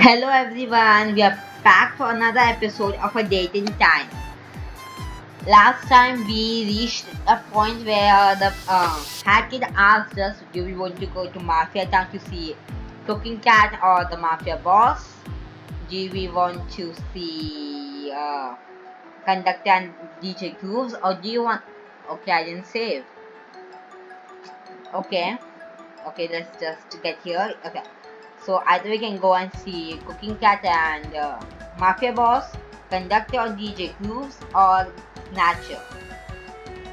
Hello everyone, we are back for another episode of A Date in Time. Last time we reached a point where the hat kid asked us, do we want to go to Mafia Town to see Cooking Cat or the Mafia Boss? Do we want to see Conductor and DJ Grooves, or do you want... Okay, I didn't save. Okay, let's just get here. Okay. So either we can go and see Cooking Cat and Mafia Boss, Conductor or DJ Grooves, or Snatcher.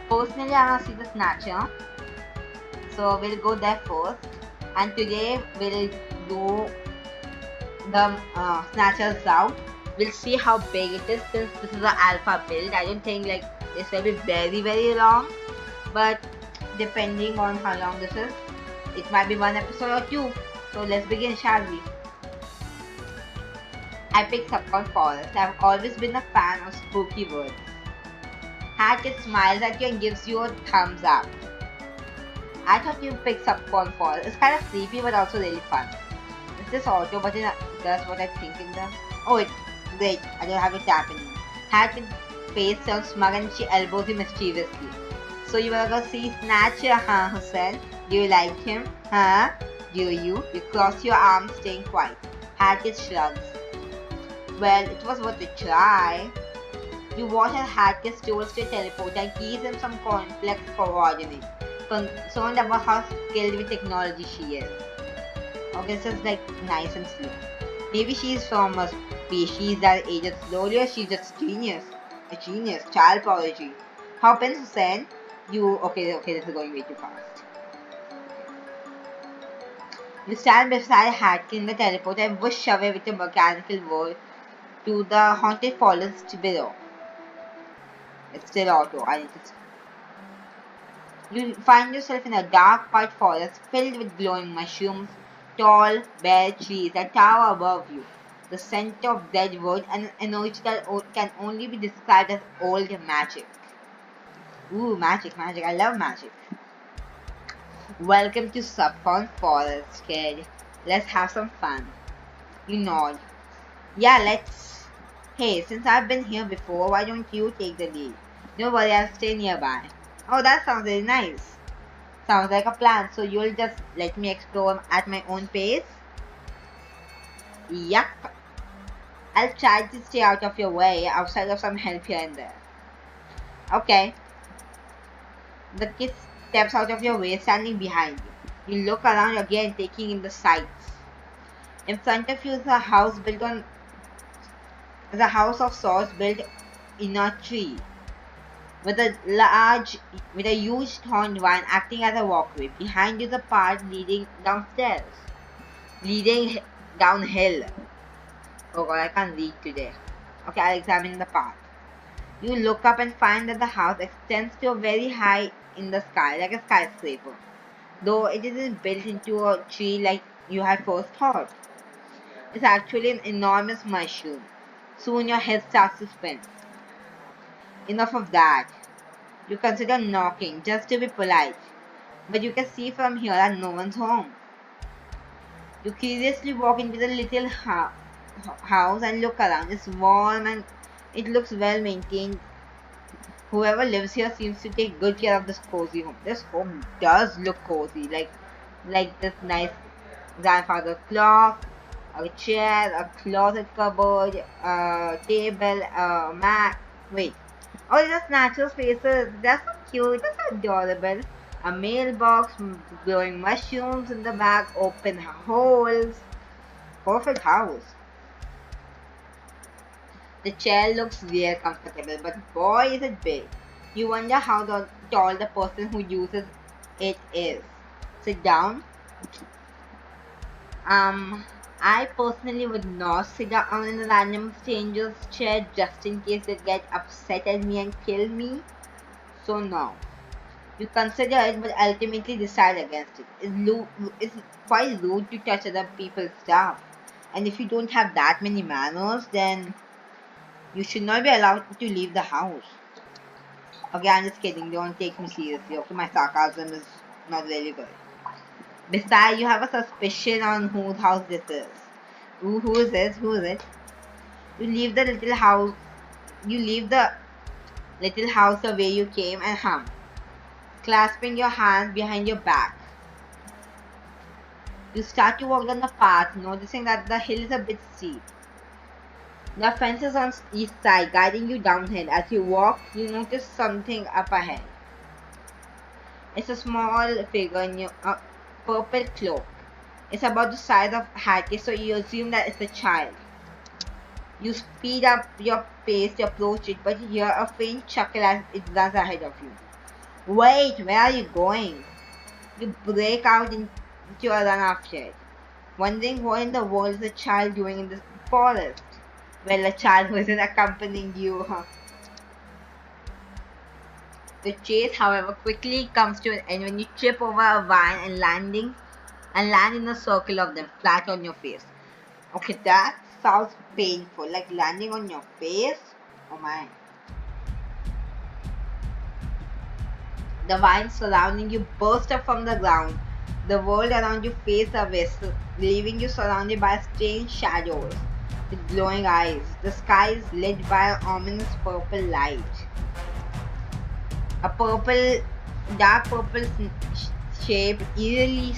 Personally, I want to see the Snatcher, so we'll go there first. And today we'll do the Snatcher's route. We'll see how big it is since this is an alpha build. I don't think like this will be very long, but depending on how long this is, it might be one episode or two. So let's begin, shall we? I picked subcon forest. I've always been a fan of spooky words. Hatchet smiles at you and gives you a thumbs up. I thought you picked subcon forest. It's kind of creepy but also really fun. Is this auto button does what I think it does? Oh, great. I don't have to tap in. Hatchet's face turns smug and she elbows you mischievously. So you wanna go see Snatcher, huh, Hussein? Do you like him? Huh? Do you? You cross your arms, staying quiet. Hatchet shrugs. Well, it was worth a try. You watch as Hatchet tools to teleport and keys him some complex coordinates, concerned about how skilled with technology she is. Okay, this is like nice and slow. Maybe she's from a species that ages slowly, or she's just genius. A genius, child prodigy. Hop in, Hussein. You okay, this is going way too fast. You stand beside Hatchet in the teleporter and whoosh away with a mechanical whirl to the haunted forest below. It's still auto. I need to. You find yourself in a dark white forest filled with glowing mushrooms, tall, bare trees that tower above you. The scent of dead wood and an energy that can only be described as old magic. Ooh, magic. I love magic. Welcome to Subcon Forest, kid. Let's have some fun. You nod. Yeah, let's. Hey, since I've been here before, why don't you take the lead? No worry, I'll stay nearby. Oh, that sounds very nice. Sounds like a plan, so you'll just let me explore at my own pace? Yup. I'll try to stay out of your way outside of some help here and there. Okay. The kid steps out of your way, standing behind you. You look around again, taking in the sights. In front of you is a house built on the house of sorts built in a tree, with a huge thorn vine acting as a walkway. Behind you, the path leading downhill. Oh god, I can't read today. Okay, I'll examine the path. You look up and find that the house extends to a very high in the sky, like a skyscraper, though it isn't built into a tree like you had first thought. It's actually an enormous mushroom. Soon your head starts to spin. Enough of that. You consider knocking just to be polite, but you can see from here that no one's home. You curiously walk into the little house and look around. It's warm and it looks well maintained. Whoever lives here seems to take good care of this cozy home. This home does look cozy, like this nice grandfather clock, a chair, a closet cupboard, a table, a mat. Wait. Oh, just natural spaces. That's so cute. That's adorable. A mailbox, growing mushrooms in the back, open holes. Perfect house. The chair looks real comfortable, but boy is it big. You wonder how tall the person who uses it is. Sit down. I personally would not sit down in a random stranger's chair just in case they get upset at me and kill me. So no. You consider it but ultimately decide against it. It's quite rude to touch other people's stuff. And if you don't have that many manners, then you should not be allowed to leave the house. Okay, I'm just kidding. Don't take me seriously. Okay, my sarcasm is not really good. Besides, you have a suspicion on whose house this is. Ooh, who is this? Who is it? You leave the little house. You leave the little house the way you came and hum, clasping your hands behind your back. You start to walk down the path, noticing that the hill is a bit steep. The fence is on each side, guiding you downhill. As you walk, you notice something up ahead. It's a small figure in a purple cloak. It's about the size of Hattie, so you assume that it's a child. You speed up your pace to approach it, but you hear a faint chuckle as it runs ahead of you. Wait, where are you going? You break out into a run after it, wondering what in the world is a child doing in the forest. Well, a child who isn't accompanying you. The chase, however, quickly comes to an end when you trip over a vine and land in a circle of them, flat on your face. Okay, that sounds painful, like landing on your face. Oh my. The vines surrounding you burst up from the ground. The world around you fades away, leaving you surrounded by strange shadows with glowing eyes. The sky is lit by an ominous purple light. A dark purple shape eerily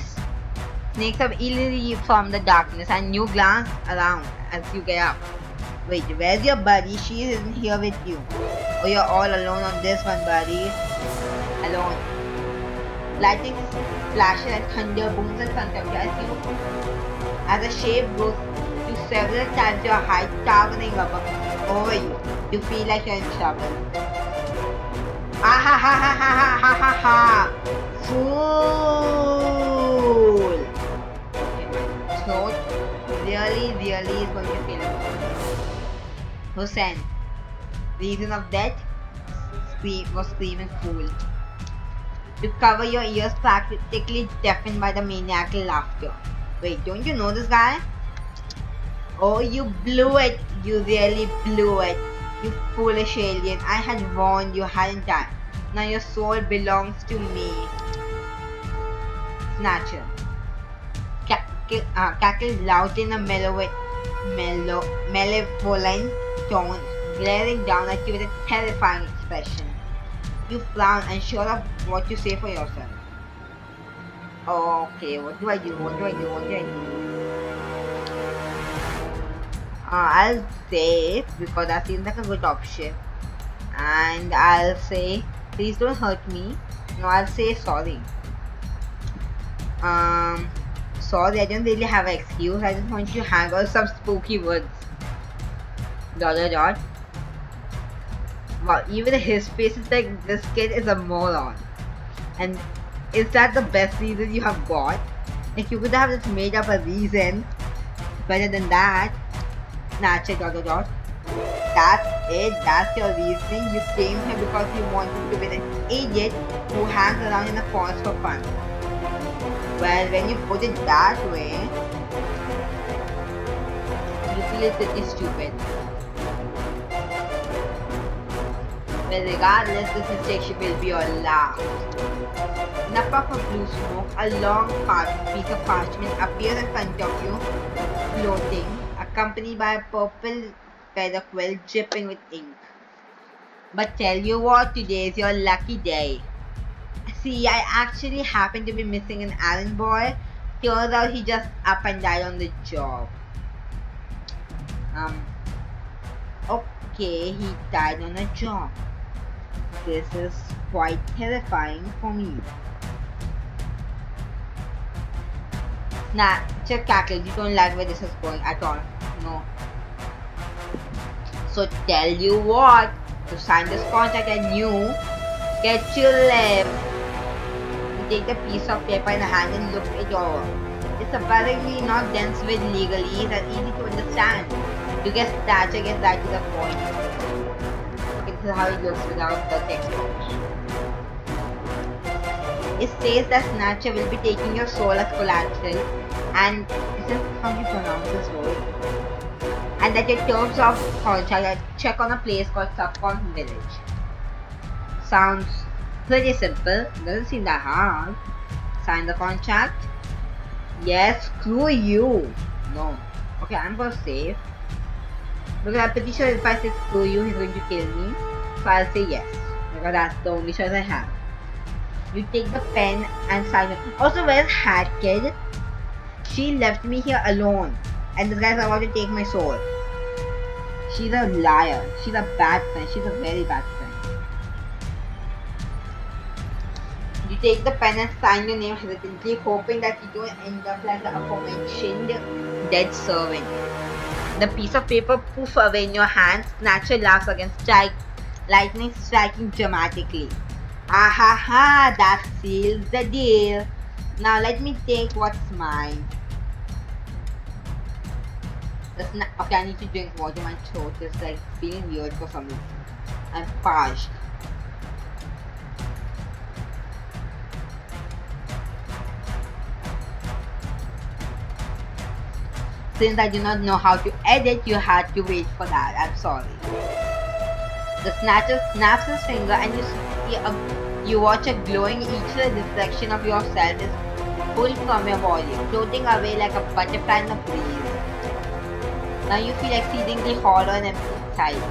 snakes up eerily from the darkness, and you glance around as you get up. Wait, where's your buddy? She isn't here with you. Oh, you're all alone on this one, buddy. Alone. Lightning flashes and thunder booms in front of you as the shape grows to several times your height, towering over you. You feel like you're in trouble. Ah ha ha ha ha ha ha ha ha! Fool! Throat really is going to feel it. Hussein, reason of death? Was screaming fool. You cover your ears, practically deafened by the maniacal laughter. Wait, don't you know this guy? Oh, you blew it! You really blew it! You foolish alien! I had warned you, hadn't I? Now your soul belongs to me. Snatcher. Cackled loudly in a malevolent tone, glaring down at you with a terrifying expression. You frown, unsure of what to say for yourself. Okay, what do I do? I'll say, because that seems like a good option, and I'll say, please don't hurt me. No, I'll say sorry. Sorry, I don't really have an excuse. I just want you to hang out some spooky words. ... Wow, even his face is like, this kid is a moron. And is that the best reason you have got? If you could have just made up a reason better than that. Snatcher ... That's it, that's your reasoning. You came here because you wanted to be an idiot who hangs around in the forest for fun. Well, when you put it that way, you feel pretty stupid. But regardless, this mistake will be your last. In a puff of blue smoke, a long piece of parchment appears in front of you, floating, accompanied by a purple feather quill dripping with ink. But tell you what, today is your lucky day. See, I actually happen to be missing an errand boy. Turns out he just up and died on the job. Okay, he died on a job. This is quite terrifying for me. Snatcher cackled. You don't like where this is going at all. No. So tell you what, to sign this contract and you get your left. You take the piece of paper in the hand and look it over. It's surprisingly not dense with legalese and easy to understand. You get Snatcher gets right to the point. Okay, this is how it looks without the text box. It says that Snatcher will be taking your soul as collateral, and is this how you pronounce this word? And that your terms of contract check on a place called Subcon Village. Sounds pretty simple, doesn't seem that hard. Sign the contract? Yes, screw you. No. Okay, I'm gonna save. Because I'm pretty sure if I say screw you, he's going to kill me. So I'll say yes. Because that's the only choice I have. You take the pen and sign it. Also, where's Hat Kid? She left me here alone. And this guy's about to take my soul. She's a liar. She's a bad friend. She's a very bad friend. You take the pen and sign your name hesitantly, hoping that you don't end up like the aforementioned dead servant. The piece of paper poof away in your hand. Snatcher laughs again, lightning striking dramatically. Ah ha ha, that seals the deal. Now let me take what's mine. Okay, I need to drink water. My throat is like feeling weird for some reason. I'm parched. Since I do not know how to edit, you had to wait for that. I'm sorry. The Snatcher snaps his finger and you watch a glowing ether reflection of yourself is pulled from your body, floating away like a butterfly in a breeze. Now you feel exceedingly hollow and empty inside.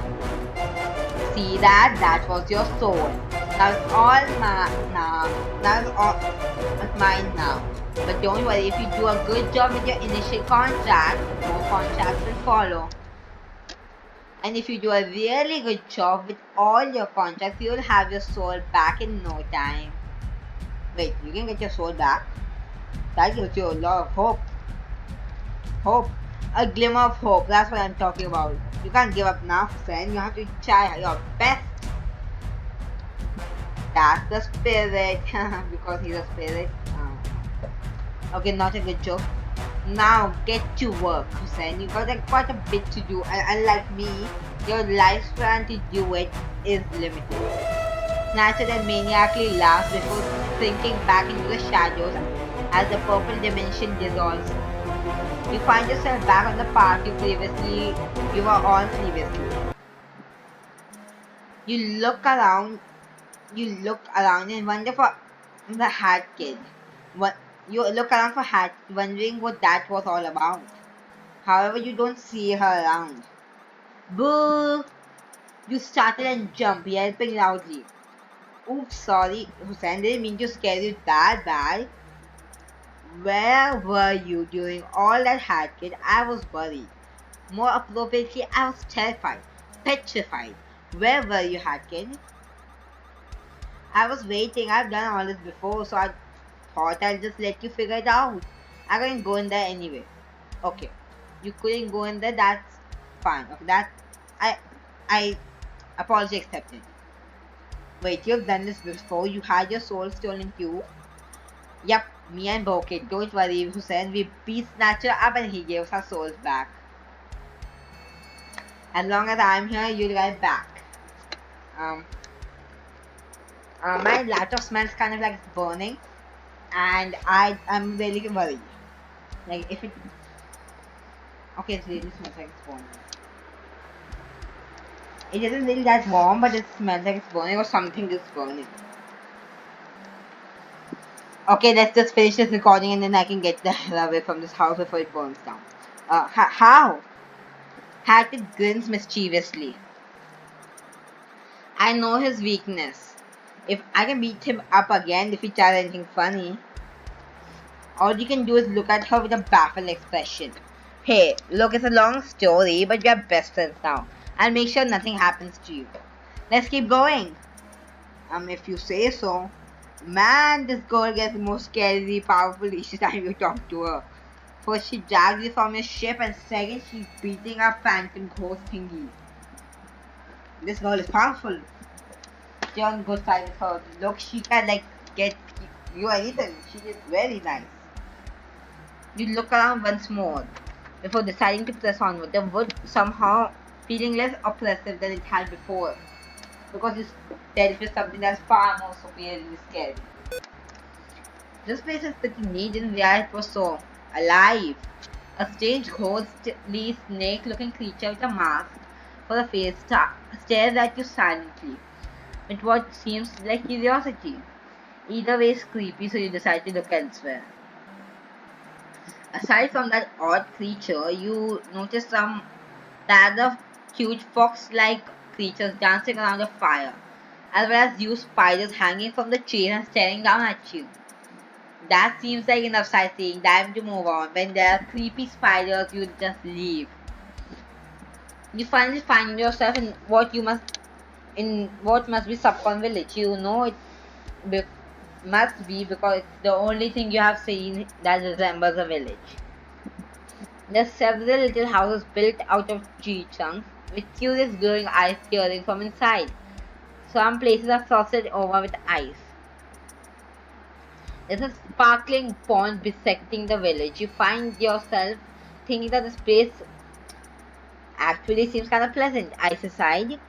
See that? That was your soul. Now it's all mine now. But don't worry, if you do a good job with your initial contract, more contracts will follow. And if you do a really good job with all your contracts, you'll have your soul back in no time. Wait, you can get your soul back? That gives you a lot of hope. Hope. A glimmer of hope. That's what I'm talking about. You can't give up now, friend. You have to try your best. That's the spirit. Because he's a spirit. Okay, not a good joke. Now get to work, Hussein. You got like quite a bit to do, and unlike me, your lifespan to do it is limited. Snatcher then maniacally laughs before sinking back into the shadows as the purple dimension dissolves. You find yourself back on the path you were on previously. You look around and wonder for the Hat Kid. You look around for Hat, wondering what that was all about. However, you don't see her around. Boo! You startle and jump, yelping loudly. Oops, sorry, Hussein, didn't mean to scare you that bad. Where were you during all that, Hat Kid? I was worried. More appropriately, I was terrified, petrified. Where were you, Hat Kid? I was waiting. I've done all this before, so I thought I'll just let you figure it out. I couldn't go in there anyway. Okay, you couldn't go in there. That's fine. Okay, I apology accepted. Wait, you've done this before. You had your soul stolen too. Yep, me and Bokeh. Don't worry, Hussein. We beat Snatcher up and he gave us our souls back. As long as I'm here, you'll get back. My laptop smells kind of like it's burning, and I'm really worried. Like if it, okay, it really smells like it's burning. It isn't really that warm, but it smells like it's burning or something is burning. Okay, let's just finish this recording and then I can get the hell away from this house before it burns down. How? Hatted grins mischievously. I know his weakness. If I can beat him up again if he tries anything funny. All you can do is look at her with a baffled expression. Hey, look, it's a long story, but we are best friends now. I'll make sure nothing happens to you. Let's keep going. If you say so. Man, this girl gets more scary, powerful each time you talk to her. First she drags you from your ship, and second she's beating up phantom ghost thingy. This girl is powerful. Stay on good side with her. Look, she can like get you anything. She is very nice. You look around once more before deciding to press onward. The wood somehow feeling less oppressive than it had before, because it's dealt with something that's far more superiorly scary. This place is pretty neat, didn't realize it was so alive. A strange ghostly snake-looking creature with a mask for a face stares at you silently, with what seems like curiosity. Either way is creepy, so you decide to look elsewhere. Aside from that odd creature, you notice some other huge fox-like creatures dancing around a fire, as well as you spiders hanging from the trees and staring down at you. That seems like enough sightseeing. Time to move on. When there are creepy spiders, you just leave. You finally find yourself in what must be Subcon village. You know it be, must be because it's the only thing you have seen that resembles a village. There's several little houses built out of tree trunks, with curious glowing eyes peering from inside. Some places are frosted over with ice. There's a sparkling pond bisecting the village. You find yourself thinking that this place actually seems kind of pleasant. Ice aside,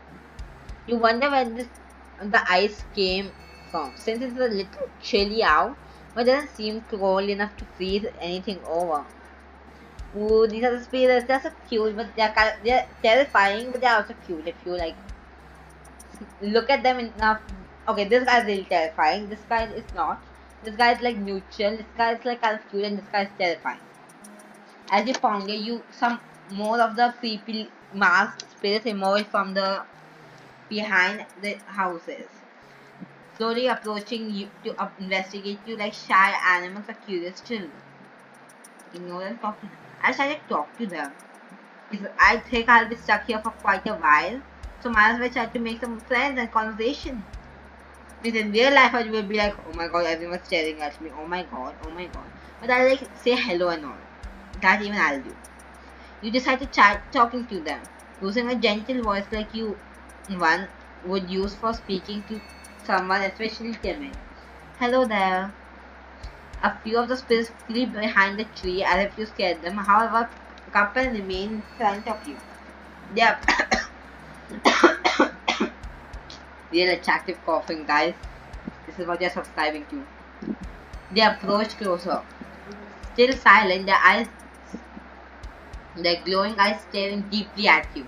you wonder where the ice came from, since it's a little chilly out, but doesn't seem cold enough to freeze anything over. Ooh, these are the spirits. They're so cute, but they're terrifying, but they're also cute. If you like look at them enough. Okay, this guy's really terrifying. This guy is not. This guy is like neutral. This guy is like kind of cute, and this guy is terrifying. As you found it, you some more of the creepy masked spirits emerge from the behind the houses, slowly approaching you to investigate you like shy animals or curious children. Ignore them talking. I started to talk to them. I think I'll be stuck here for quite a while, so might as well try to make some friends and conversation. Because in real life, I will be like, oh my god, everyone's staring at me. Oh my god, oh my god. But I like say hello and all. That even I'll do. You decide to try talking to them, using a gentle voice like you one would use for speaking to someone especially timid. Hello there. A few of the spirits flee behind the tree as if you scared them. However, a couple remain in front of you. They are real attractive coughing, guys. This is what you're subscribing to. They approach closer. Still silent, their glowing eyes staring deeply at you.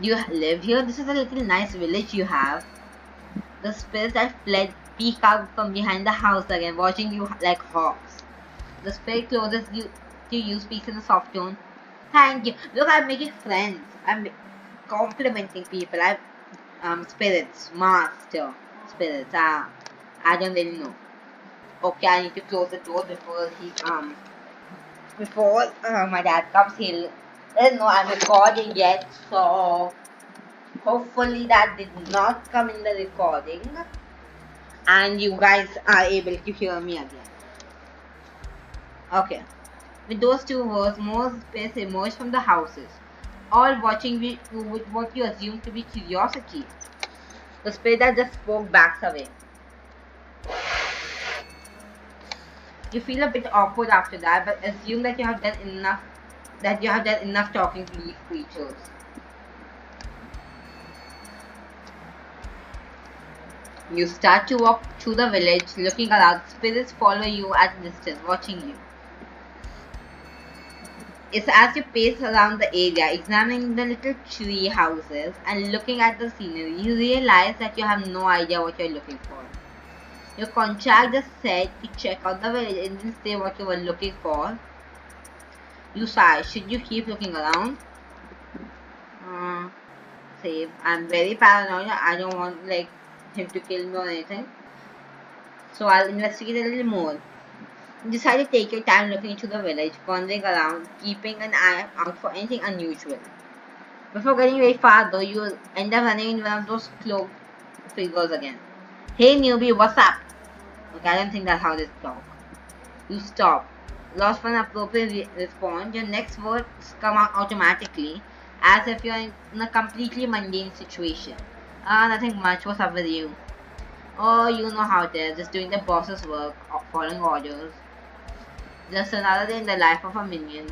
Do you live here? This is a little nice village you have. The spirits that fled peek out from behind the house again, watching you like hawks. The spirit closes to you, speaks in a soft tone. Thank you. Look, I'm making friends. I'm complimenting people. Spirits, master, spirits. I don't really know. Okay, I need to close the door before my dad comes. He doesn't know I'm recording yet, so hopefully that did not come in the recording, and you guys are able to hear me again. Okay. With those two words, more space emerged from the houses, all watching you with what you assume to be curiosity. The spirit that just spoke backs away. You feel a bit awkward after that, but assume that you have done enough talking to these creatures. You start to walk through the village, looking around. Spirits follow you at a distance, watching you. It's as you pace around the area, examining the little tree houses and looking at the scenery, you realize that you have no idea what you're looking for. Your contract just said to check out the village. It didn't say what you were looking for. You sigh. Should you keep looking around? Save. I'm very paranoid. I don't want him to kill me or anything. So I'll investigate a little more. You decide to take your time looking into the village, wandering around, keeping an eye out for anything unusual. Before getting very far though, you end up running into one of those cloaked figures again. Hey newbie, what's up? Okay, I don't think that's how they talk. You stop. Lost for an appropriate response, your next words come out automatically, as if you're in a completely mundane situation. Nothing much. What's up with you? Oh, you know how it is. Just doing the boss's work, following orders. Just another day in the life of a minion.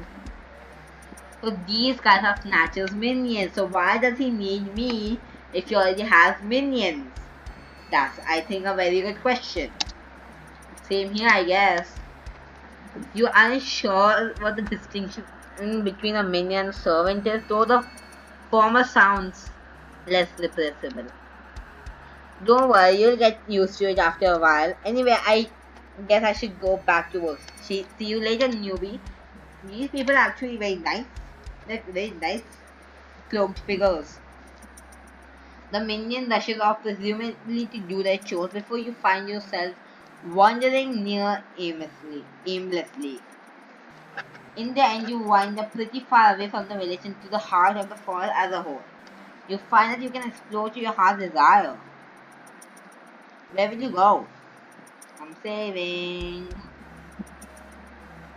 So these guys are Snatcher's minions. So why does he need me if he already has minions? That's, I think, a very good question. Same here, I guess. You aren't sure what the distinction between a minion and servant is, though the former sounds less repressible. Don't worry, you'll get used to it after a while. Anyway, I guess I should go back to work. See you later, newbie. These people are actually very nice. They're very nice cloaked figures. The minion rushes off presumably to do their chores before you find yourself wandering near aimlessly. In the end, you wind up pretty far away from the village into the heart of the forest as a whole. You find that you can explore to your heart's desire. Where will you go? I'm saving.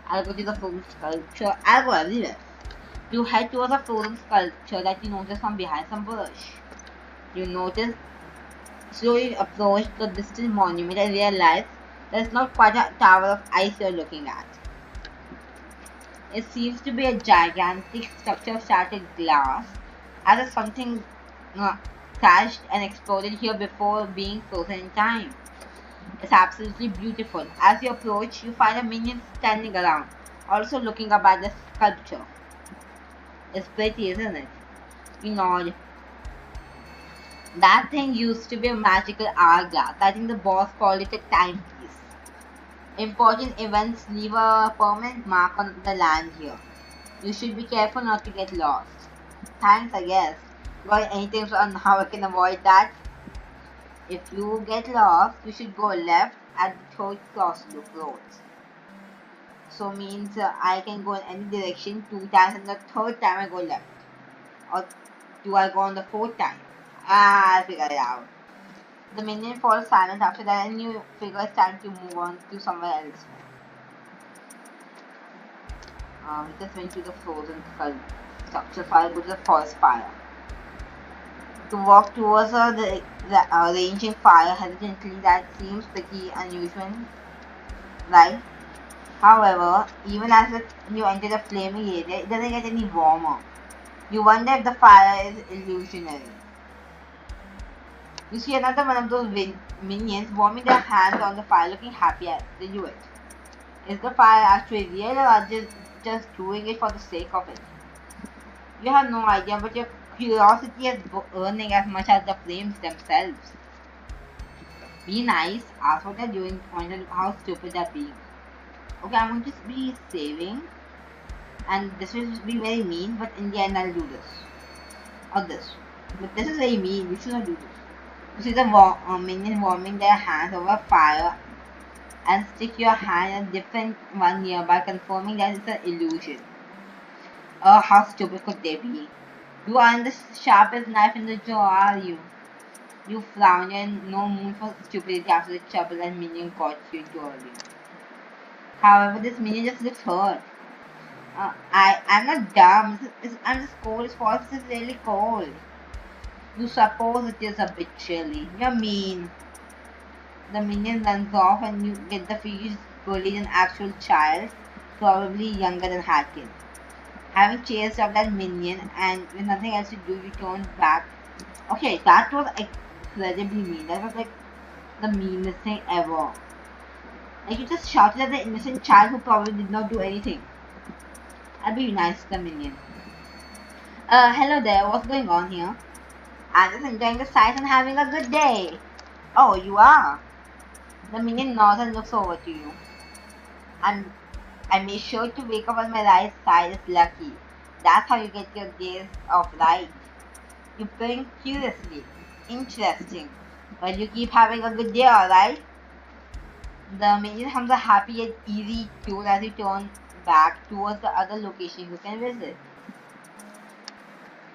I'll go to the frozen sculpture. I'll go everywhere. You head towards a frozen sculpture that you notice from behind some bush. You notice, slowly approach the distant monument and realize that it's not quite a tower of ice you're looking at. It seems to be a gigantic structure of shattered glass, as if something uh, crashed and exploded here before being frozen in time. It's absolutely beautiful. As you approach, you find a minion standing around, also looking up at the sculpture. It's pretty, isn't it? You nod. That thing used to be a magical hourglass. I think the boss called it a timepiece. Important events leave a permanent mark on the land here. You should be careful not to get lost. Thanks, I guess. Got any tips on how I can avoid that? If you get lost, you should go left at the third crossroad roads. So means I can go in any direction 2 times and the third time I go left. Or do I go on the fourth time? I'll figure it out. The minion falls silent after that and you figure it's time to move on to somewhere else. We just went to the frozen structure, so I'll go to the forest fire. To walk towards the raging fire hesitantly, that seems pretty unusual, right? However, even as you enter the flaming area, it doesn't get any warmer. You wonder if the fire is illusionary. You see another one of those minions warming their hands on the fire, looking happy as they do it. Is the fire actually real or are they just doing it for the sake of it? You have no idea, but your curiosity is burning as much as the flames themselves. Be nice, ask what they're doing, point out how stupid they're being. Okay, I'm going to be saving, and this will be very mean, but in the end I'll do this. Or this. But this is very mean, we should not do this. You see the minion warming their hands over fire and stick your hand in a different one nearby, confirming that it's an illusion. Oh, how stupid could they be? You aren't the sharpest knife in the drawer, are you? You frown and no mood for stupidity after the trouble and minion caught you earlier. However, this minion just looks hurt. I'm not dumb. I'm just cold. This forest is really cold. You suppose it is a bit chilly. You're mean. The minion runs off and you get the feeling he's bullied an actual child, probably younger than Harkin. Having chased off that minion and with nothing else to do, you turn back. Okay, that was incredibly mean. That was like the meanest thing ever. Like you just shouted at the innocent child who probably did not do anything. I'll be nice to the minion. Hello there, what's going on here? I'm just enjoying the sights and having a good day. Oh, you are? The minion nods and looks over to you. I made sure to wake up on my right side is lucky. That's how you get your days off right. You blink curiously. Interesting. Well, you keep having a good day, alright? The minion hums a happy yet easy tune as you turn back towards the other location you can visit.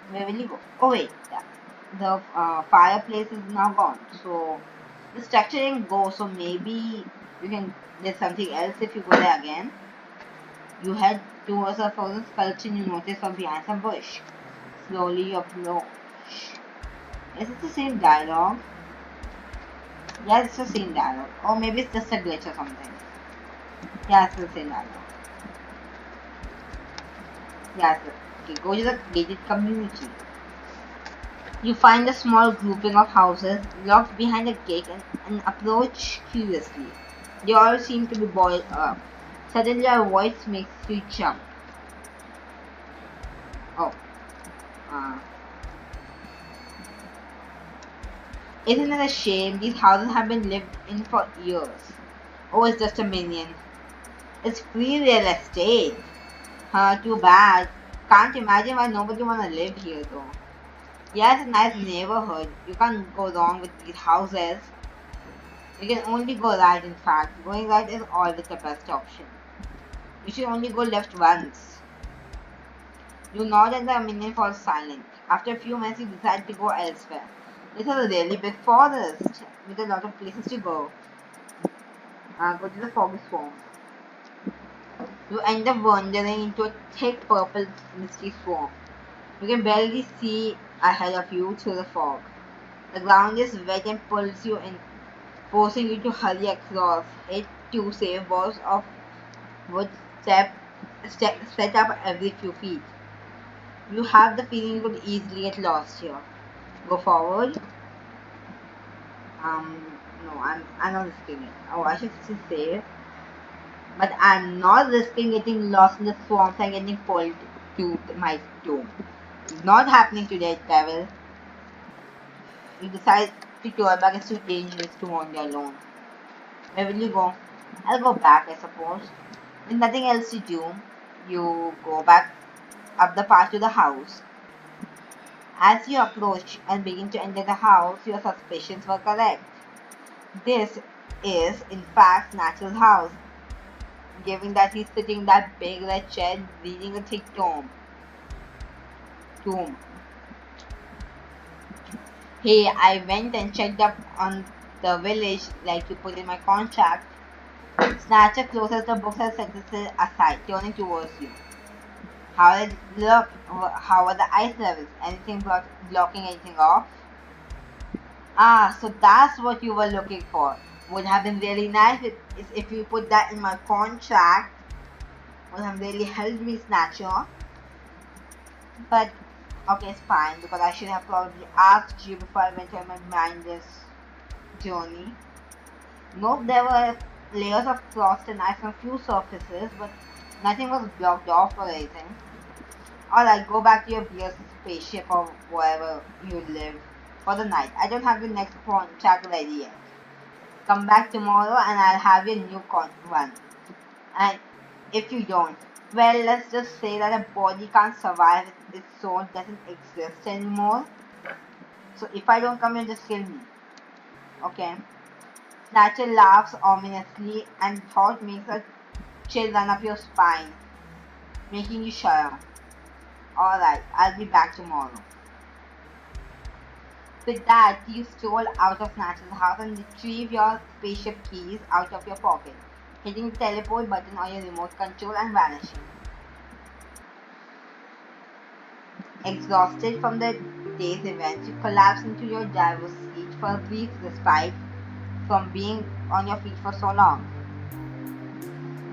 Where will you go? Oh wait, the fireplace is now gone. So the structure didn't go. So maybe you can. There's something else if you go there again. You head towards a frozen sculpture and you notice from behind some bush. Slowly you approach. Is it the same dialogue? Yeah, it's the same dialogue. Or maybe it's just a glitch or something. Yeah, it's the same dialogue. Yeah, okay, go to the gated community. You find a small grouping of houses locked behind a gate and approach curiously. They all seem to be boiled up. Suddenly a voice makes you jump. Oh. Isn't it a shame? These houses have been lived in for years. Oh, it's just a minion. It's free real estate. Too bad. Can't imagine why nobody wanna live here though. Yeah, it's a nice neighborhood. You can't go wrong with these houses. You can only go right, in fact. Going right is always the best option. You should only go left once. You nod and the minion falls silent. After a few minutes, you decide to go elsewhere. This is a really big forest with a lot of places to go. Go to the foggy swamp. You end up wandering into a thick purple misty swamp. You can barely see ahead of you through the fog. The ground is wet and pulls you in, forcing you to hurry across it to save balls of wood set up every few feet. You have the feeling you could easily get lost here. Go forward. No, I'm not risking it. Oh, I should still save. But I'm not risking getting lost in the swamps and getting pulled to my doom. It's not happening today, devil. You decide to turn back. It's too dangerous to wander alone. Where will you go? I'll go back, I suppose. With nothing else to do, you go back up the path to the house. As you approach and begin to enter the house, your suspicions were correct. This is, in fact, Snatcher's house, given that he's sitting in that big red chair reading a thick tome. Hey, I went and checked up on the village like you put in my contract. Snatcher closes the books and sets it aside, turning towards you. How did it look? How are the ice levels? Anything blocking anything off? Ah, so that's what you were looking for. Would have been really nice if you put that in my contract. Would have really helped me, Snatcher. But okay, it's fine because I should have probably asked you before I went on my mindless journey. Nope, there were layers of frost and ice on a few surfaces, but nothing was blocked off or anything. Alright, go back to your beer spaceship or wherever you live for the night. I don't have your next contract ready yet. Come back tomorrow and I'll have your new one. And if you don't, well, let's just say that a body can't survive if its soul doesn't exist anymore. So if I don't come, you just kill me. Okay? Snatcher laughs ominously and thought makes a chill run up your spine, making you shudder. Alright, I'll be back tomorrow. With that, you stroll out of Snatcher's house and retrieve your spaceship keys out of your pocket, hitting the teleport button on your remote control and vanishing. Exhausted from the day's events, you collapse into your driver's seat for a brief respite from being on your feet for so long.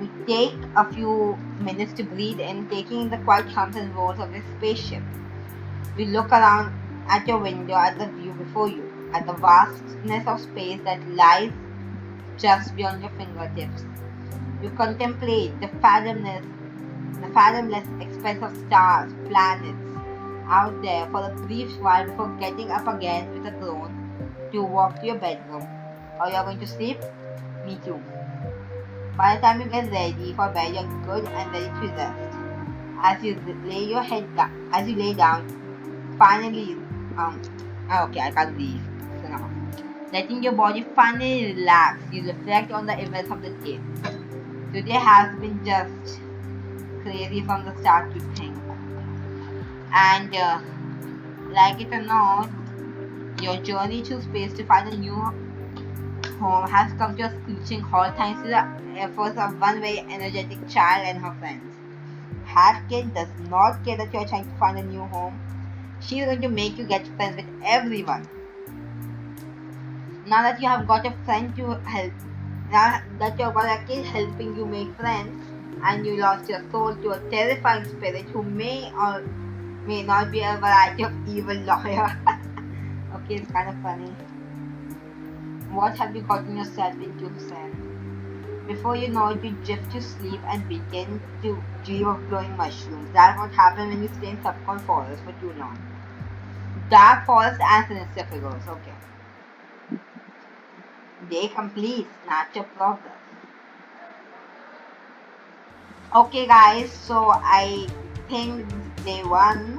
You take a few minutes to breathe in, taking in the quiet humps and roars of your spaceship. You look around at your window at the view before you, at the vastness of space that lies just beyond your fingertips. You contemplate the fathomless expanse of stars, planets out there for a brief while before getting up again with a groan to walk to your bedroom. Or you're going to sleep? Me too. By the time you get ready for bed, you're good and ready to rest. As you lay down, finally, okay, I can't breathe. So now, letting your body finally relax, you reflect on the events of the day. Today has been just crazy from the start to think. And like it or not, your journey through space to find a new home has come to a screeching halt thanks to the efforts of one very energetic child and her friends. Hat Kid does not care that you're trying to find a new home. She's going to make you get friends with everyone. Now that you have got a friend to help, now that you've got a kid helping you make friends, and you lost your soul to a terrifying spirit who may or may not be a variety of evil lawyer. Okay, it's kind of funny. What have you gotten yourself into, Sam? Before you know it, you drift to sleep and begin to dream of glowing mushrooms. That's what happens when you stay in subcon forest for too long. Dark forest and sinister figures, okay. Day complete, Snatcher progress. Okay, guys, so I think day one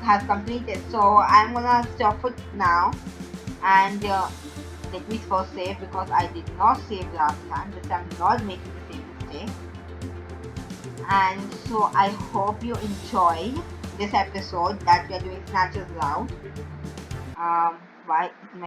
has completed. So I'm gonna stop it now, and let me first save because I did not save last time. This I'm not making the same mistake. And so I hope you enjoyed this episode that we are doing Snatchers Loud. Why